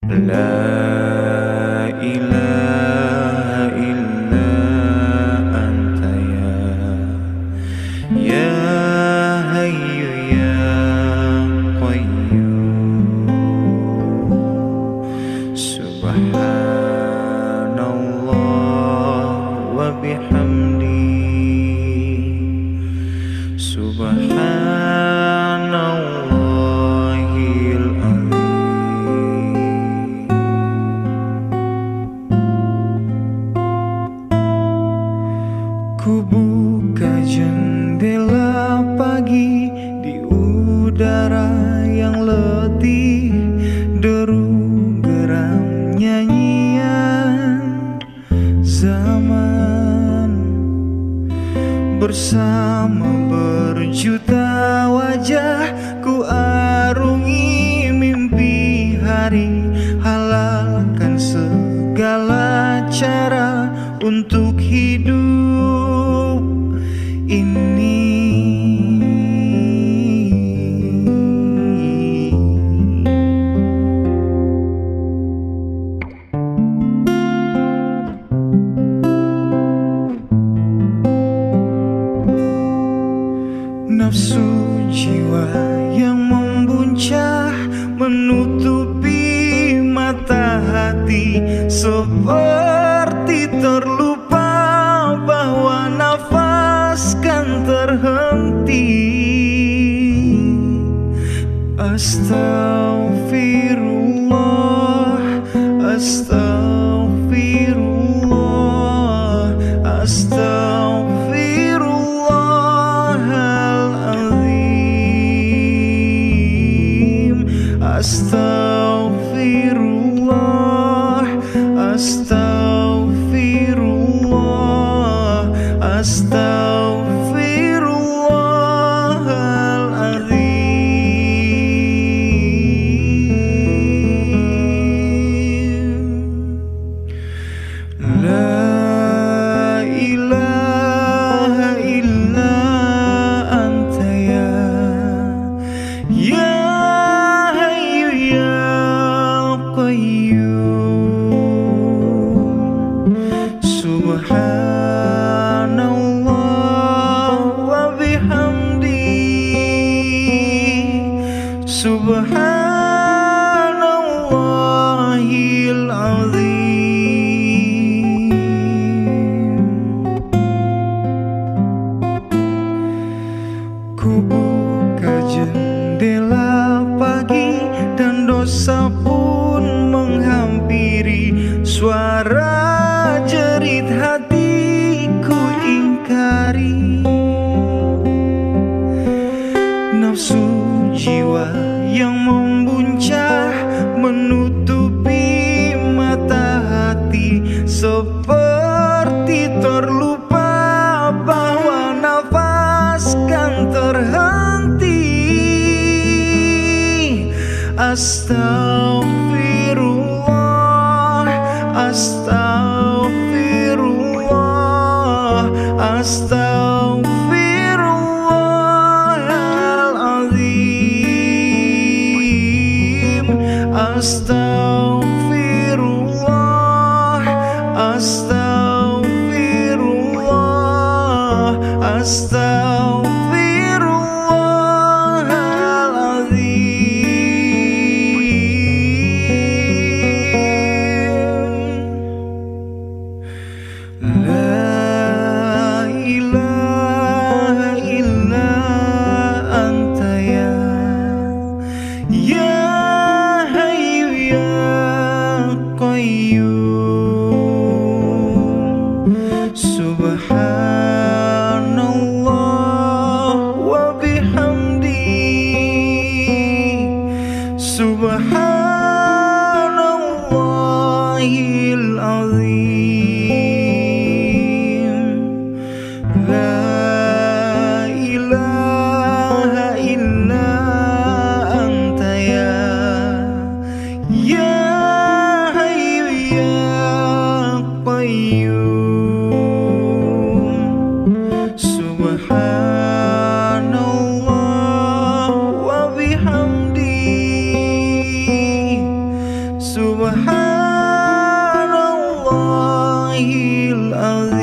La ilaha illa anta ya hayyu ya qayyum. Subhanallah wa bihamdi. Subhanallahil azim. Ku buka jendela pagi di udara yang letih, deru geram nyanyian zaman. Bersama berjuta wajah ku arungi mimpi hari, halalkan segala cara untuk hidup ini. Nafsu jiwa yang membuncah menutupi mata hati, seperti terlupa bahwa nafas kan terhenti. Astaghfirullah, astaghfirullah, astaghfirullahaladzim. Astaghfirullah, astaghfirullah, astaghfirullahaladzim. La ilaha illa anta ya hayyu ya qayyum. Subhanallah wa bihamdi. Subhanallahil azim. Ku buka jendela pagi dan dosa pun menghampiri, suara jerit hatiku ingkari. Nafsu jiwa yang membuncah menutupi mata hati, seperti terlupa bahwa nafas kan terhenti. Astaghfirullah, astaghfirullah, astaghfirullahaladzim. Astaghfirullah, astaghfirullah, astaghfirullahaladzim. La ilaha illa anta ya hayyu ya qayyum. Subhanallah wa bihamdi. Subhanallahil azim. La ilaha illa anta ya hayyu ya qayyum. Subhanallah wa bihamdi. Subhanallah الله العظيم.